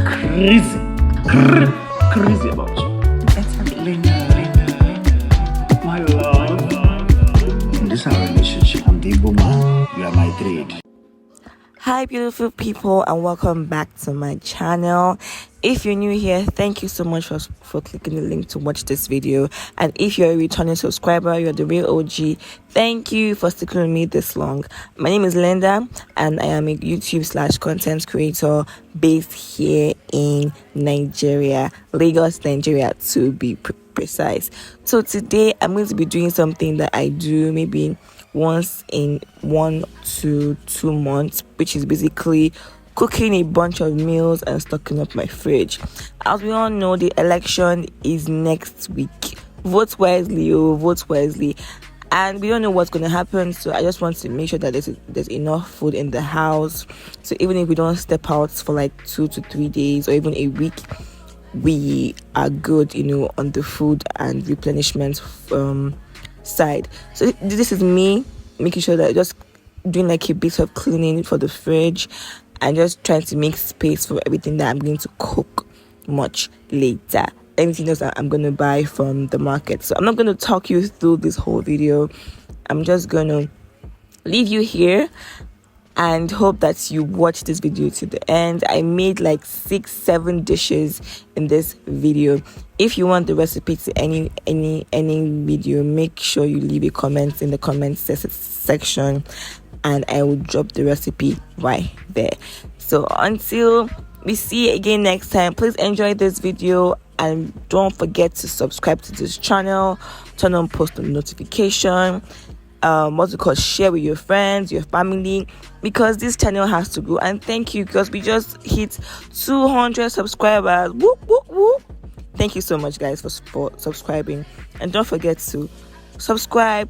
crazy, crazy about you. Let's have it. Linda, my love. In this our relationship, I'm the Igbo man. You are my trade. Hi beautiful people, and welcome back to my channel. If you're new here, thank you so much for clicking the link to watch this video. And if you're a returning subscriber, you're the real OG, thank you for sticking with me this long. My name is Linda, and I am a YouTube/content creator based here in Nigeria, Lagos, Nigeria to be precise. So today I'm going to be doing something that I do maybe once in 1 to 2 months, which is basically cooking a bunch of meals and stocking up my fridge. As we all know, the election is next week. Vote wisely, vote wisely. And we don't know what's going to happen, so I just want to make sure that there's enough food in the house. So even if we don't step out for like 2 to 3 days or even a week, we are good, on the food and replenishment side. So this is me making sure that just doing like a bit of cleaning for the fridge and just trying to make space for everything that I'm going to cook much later, anything else that I'm going to buy from the market. So I'm not going to talk you through this whole video. I'm just going to leave you here and hope that you watch this video to the end. I made like 6-7 dishes in this video. If you want the recipe to any video, make sure you leave a comment in the comment section and I will drop the recipe right there. So until we see you again next time, please enjoy this video and don't forget to subscribe to this channel, turn on post notification, share with your friends, your family, because this channel has to grow. And thank you, because we just hit 200 subscribers. Whoop, whoop, whoop. Thank you so much, guys, for subscribing. And don't forget to subscribe,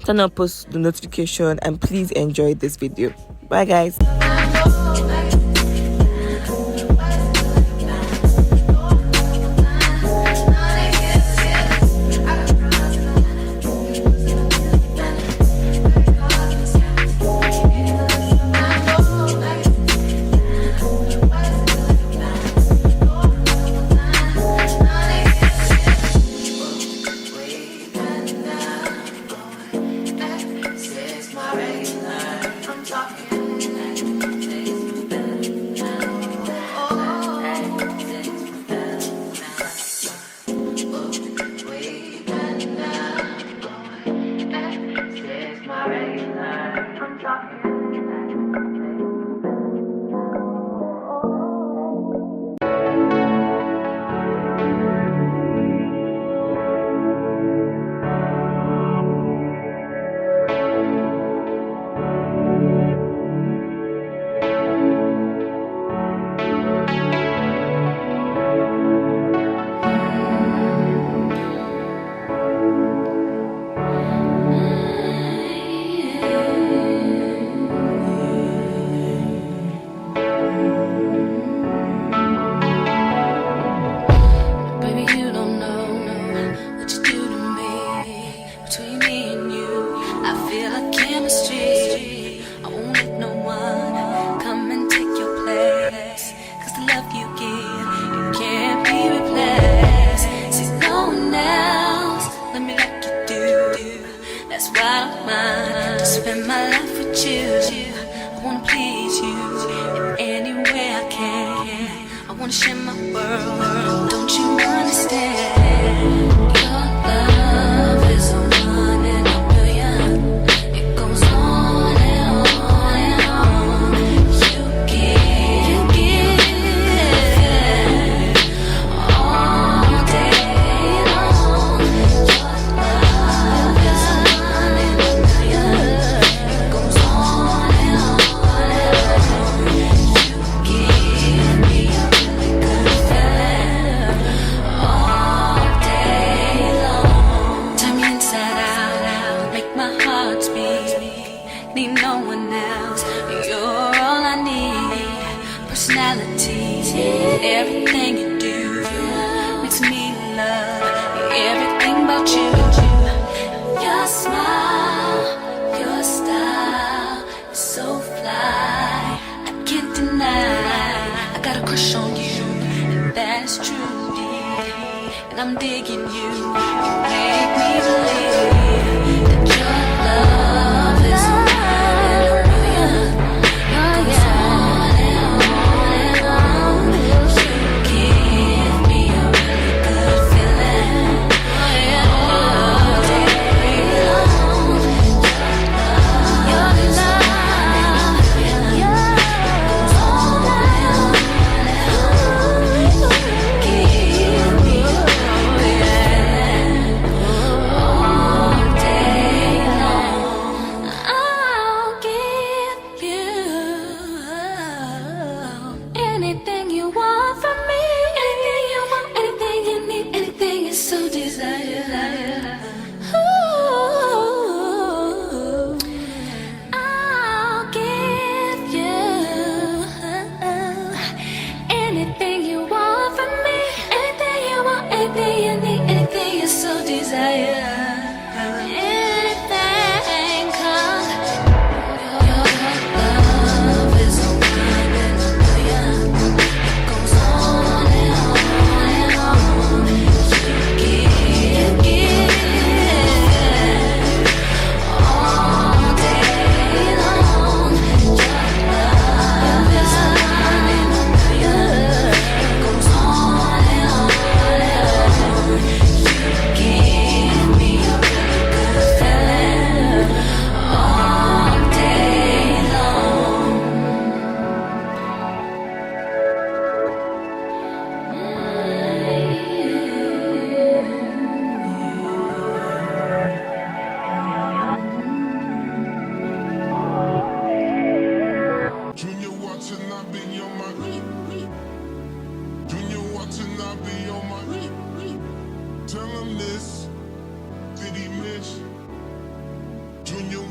turn on post the notification, and please enjoy this video. Bye, guys. Spend my life with you. I wanna please you in any way I can. I wanna share my world. Don't you understand? Your love is a 1 in a million. It goes on and on and on. You give all day long. Your love is a 1 in a million. It goes on and on and on. You give me a really good feeling all day long. Turn me inside out, make my heart speak. Need no one else, you're all I need. Personality, everything you do makes me love everything about you. Your smile, your style is so fly, I can't deny. I got a crush on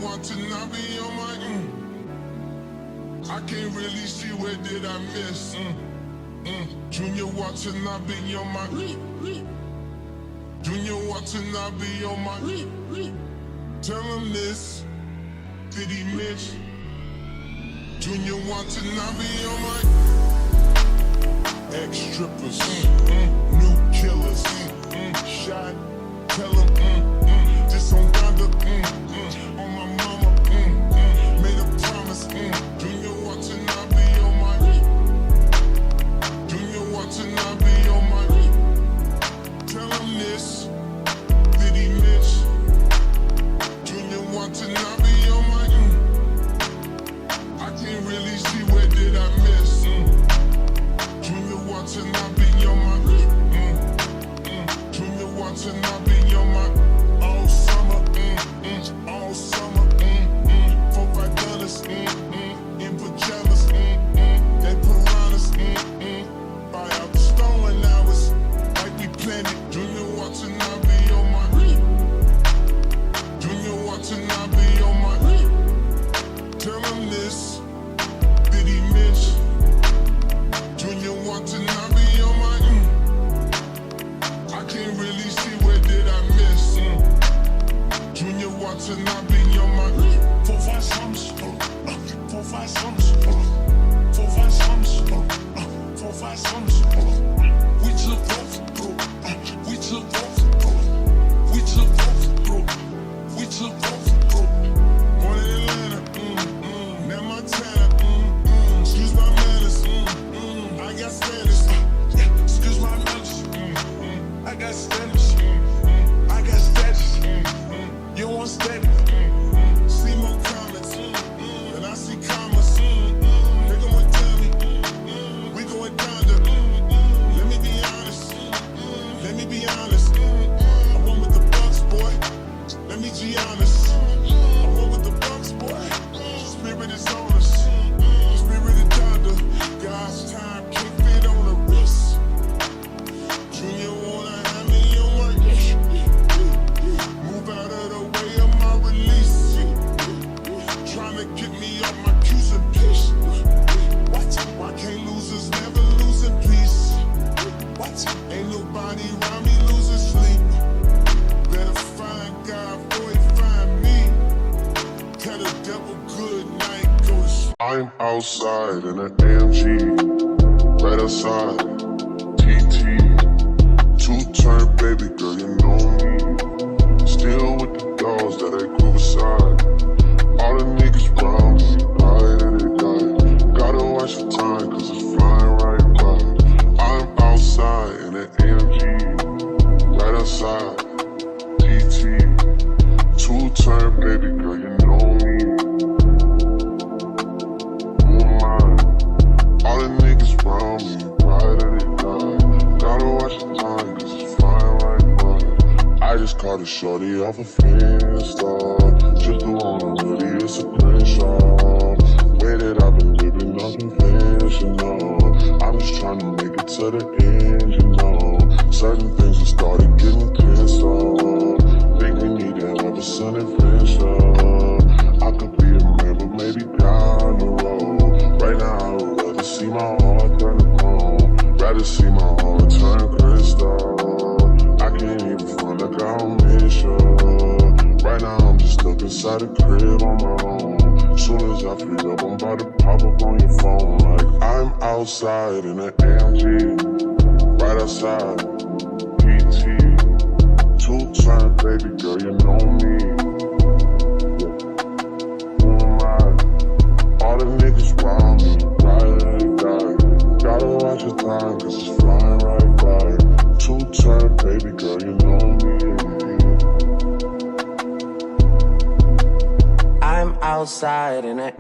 Watanabe on my I can't really see where did I miss. Junior Watanabe on my Junior Watanabe on my tell him this. Did he miss? Junior Watanabe on my ex-strippers, new killers, shot, tell him, this on Donda, on my mama, made a promise, Junior Watanabe on my, Junior Watanabe on my, tell him this, did he miss? Junior Watanabe on my, I can't really see where did I miss, Junior Watanabe on my, Junior Watanabe on my, all summer, all summer, $4-5, in pajamas, they piranhas, buy out the stolen hours, like we planned it. Junior Watanabe on my, Junior Watanabe on my, tell him this, did he miss? Junior Watanabe on my, I can't really see where did I miss. Junior Watanabe on my, 4-5 sums, 4-5 sums, 4-5 sums, 4-5 sums. We took both, we took both, we took both, we took both. Born in Atlanta, now Montana, excuse my manners, I got standards, excuse my manners, I got standards, I got status, you want status, see more comments, and I see commas, they gon' tell me, we going down to, let me be honest, let me be honest, I went with the Bucks, boy, let me be honest, I went with the Bucks, boy, spirit is on us, spirit is thunder, God's time can't fit on the wrist, Junior wanna have me on my, move out of the way of my release, trying to get me off my Q's and P's, why can't losers never lose in peace, ain't nobody around me losing sleep, better find God before he find me, tell the devil good night, go to sleep. I'm outside in an AMG, right outside, TT, two-turn baby girl, you know me, still with the dogs that I grew beside, all the niggas round me, right and they die, gotta watch the time cause it's flying right by, I'm outside in an AMG, right outside, TT, two-turn baby girl, you know me, who am I? All the niggas round me, right and they die, gotta watch the time cause it's flying right by, I just caught a shorty off a Finsta, just the one really, it's a screenshot, way that I've been living unconventional, I'm just trying to make it to the end, you know, certain things have started getting tense up, think we need to have a sun adventure, I could be a man but maybe down the road, right now I would rather see my heart turn to chrome, rather see my heart turn crystal, I can't even front like I don't miss you, right now I'm just stuck inside the crib on my own, soon as I free up I'm about to pop up on your phone, like I'm outside in an AMG, right outside, PT, two-turn baby girl, you know me, who am I? All the niggas round me, right and they die, gotta watch the time cause it's flying right by, two-turn baby girl, you know me, I'm outside in it.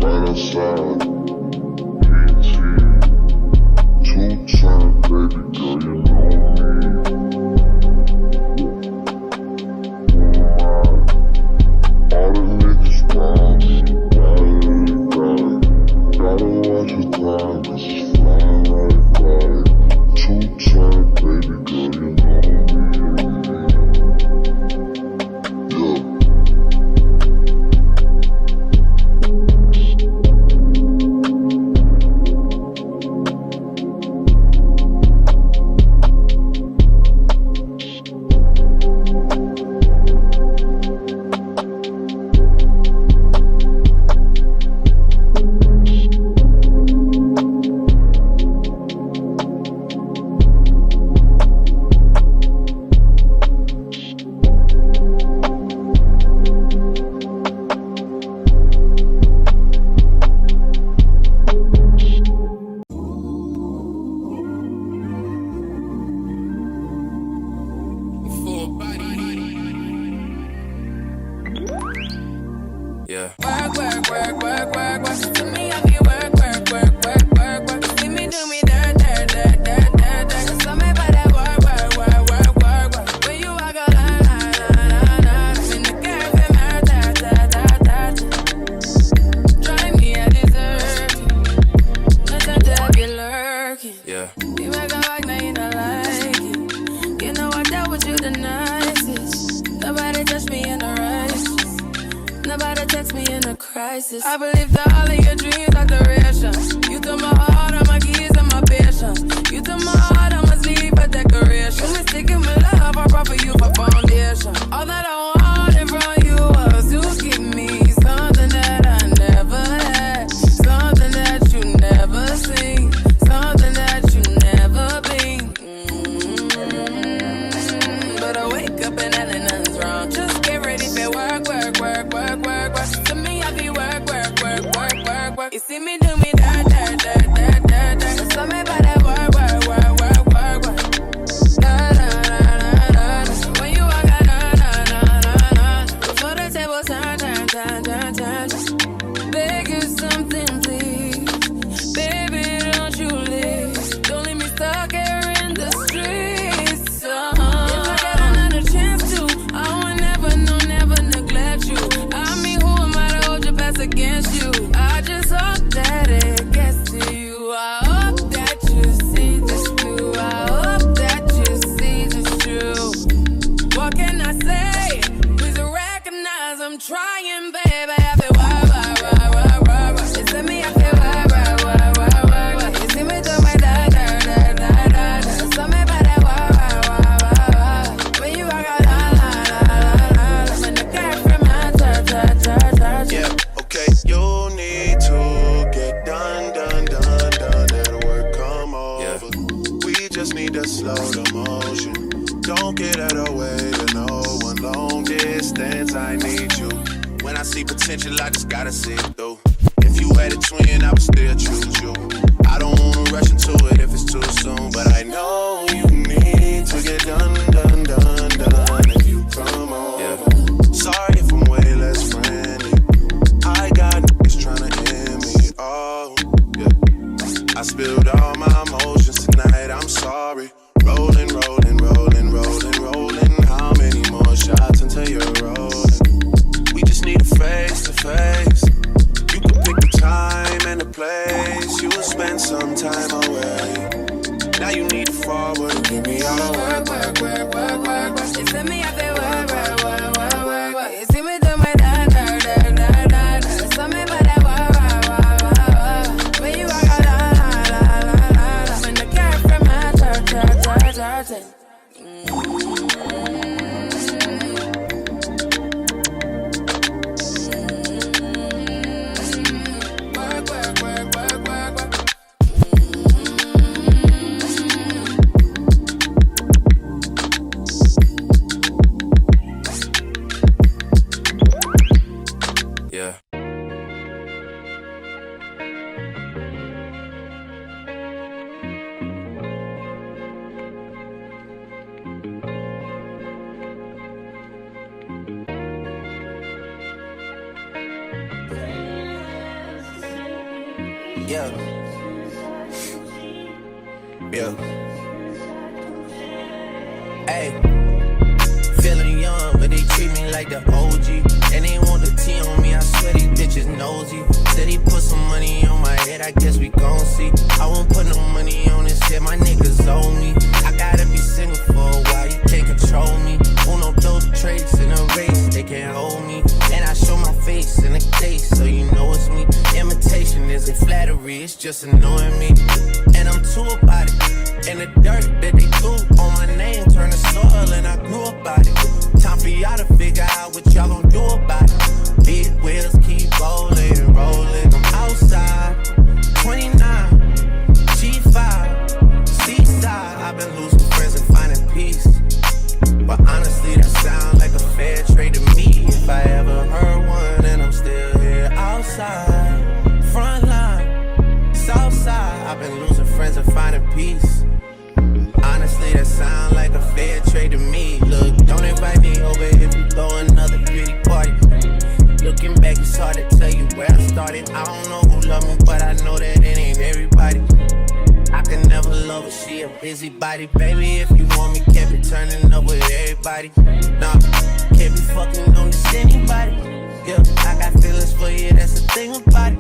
right outside, PT, two-turn baby girl, you know me, who am I? All the niggas round me, right and they die, gotta watch the time cause it's flying right by, two-turn baby girl, you know me, yeah. Yeah. Work, work, work, work, work, work. To me, I feel work, work, work, work, work, work. You see me do me dirt, dirt, dirt, dirt, dirt, dirt. So me by that work, work, work, work, work, work. When you walk a line, line, line, line, line. In the cafe, my ta, ta, ta, ta, ta. Drive me a dessert. Let the devil lurking. Yeah. You make a like, now you don't like it. You know I dealt with you the nicest. Nobody touched me in the righteous. Nobody text me in a crisis. I believe that all of your dreams are duration. You took my heart, all my keys, and my patience. You took my heart, I must leave a decoration. You mistaken my love, I brought for you for foundation. All that I wanted from you was to give me something that I never had, something that you never seen, something that you never been. But I wake up and nothing's wrong. Just get ready for work, work, work, work, work, work. To me, I be work, work, work, work, work, work. You see me do me dirt, dirt, dirt, dirt, dirt, dirt. So me by that work, work, work, work, work, work. Da, da, da, da, da, da. When you walk out, na, na, na, na, na. Before the table turn, turn, turn, turn, turn. Beg you something, please. Baby, don't you leave. Don't leave me stuck here in the streets. If I got another chance to, I would never, no, never neglect you. I mean, who am I to hold your best against you? I just hope that it gets to you. I hope that you see this through. I hope that you see this true. What can I say? Please recognize I'm trying, baby. I feel why. You see me, I feel why. You see me do my da da da da da. So me by that why. When you walk out, la la la la la. When the car from my ta ta ta ta. Yeah, okay, you need to get done, done, done, done. That work come over. We just need to slow the motion. Don't get out of the way to no one. Long distance, I need you. When I see potential, I just gotta see it through. If you had a twin, I would still choose you. I don't wanna rush into it if it's too soon, but I know you need to get done, done, done, done. If you come over. Sorry if I'm way less friendly. I got niggas tryna end me. Oh, yeah. I spilled all my emotions tonight. I'm sorry. Rolling, rolling, rolling, rolling, rolling. How many more shots until you're rolling? We just need a face to face. You can pick the time and the place. You will spend some time away. Now you need to forward and give me all the work, work, work, work, work, work. You see me, I feel work, work, work, work, work, work. You see me do my da da da da da da. So me by that work. When you walk out, la la la la la. When the car from my church. Work, work, work, work, work, work. Yeah. Yeah. Yeah. Hey. Feeling young, but they treat me like the OG. And they want the T on me, I swear these bitches nosy. Said he put some money on my head, I guess we gon' see. I won't put no money on this shit, my niggas owe me. I gotta be single for a while, you can't control me. Uno, those traits in a race, they can't hold me. And I show my face in the case, so you know it's me. Imitation isn't flattery, it's just annoying me. And I'm too about it. And the dirt that they threw on my name turned to soil, and I grew about it. Time for y'all to figure out what y'all gon' do about it. Big wheels keep rolling, rolling. I'm outside, 29, G5, seaside. I've been losing friends and finding peace. But honestly, that sound like a fair trade to me. If I ever heard one, and I'm still here outside, front line, south side. I've been losing friends and finding peace. Honestly, that sound like a fair trade to me. Look, don't invite me over if you throw another pretty party. I don't know who love me, but I know that it ain't everybody. I can never love her, she a busybody. Baby, if you want me, can't be turning up with everybody. Nah, can't be fucking on this anybody. Yeah, I got feelings for you, that's the thing about it.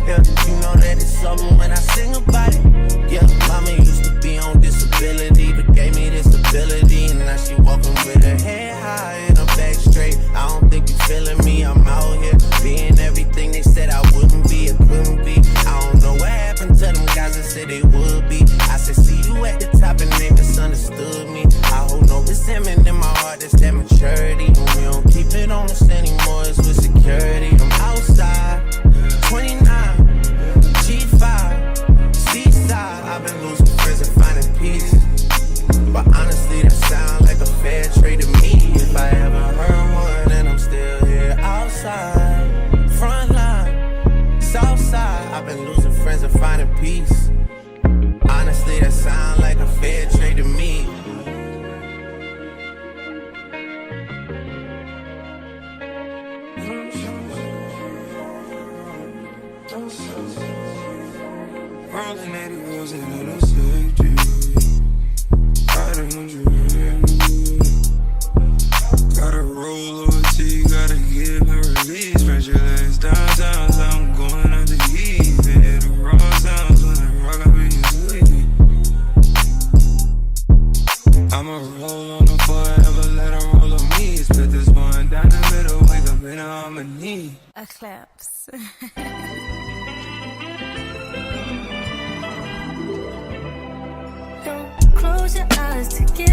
Yeah, you know that it's something when I sing about it. Yeah, mama used to be on disability, but gave me this ability. And now she walking with her head high and her back straight. I don't think you feeling me, I'm out here being everything they said I wouldn't be, it couldn't be. I don't know what happened to them guys that said they would be. I said, see you at the top and they misunderstood me. I hold no resentment in my heart, that's that maturity. And we don't keep it on us anymore, it's with security. I'm outside, 29, G5, seaside. I've been losing friends and finding peace. But honestly, that sound like a fair trade to me. If I ever heard one, and I'm still here outside, front line, south side. I've been losing friends and finding peace. Honestly, that sound like a fair trade to me. Rolling 80 wheels and it'll save you. Riding on you. Gotta roll over to you, gotta give and release. Spread your legs downtown, so I'm going out the heat. And hit the raw sounds when I rock, I be sweet. I'ma roll on them forever, let her roll on me. Split this one down the middle, wake up in harmony. Eclipse. Don't close your eyes to get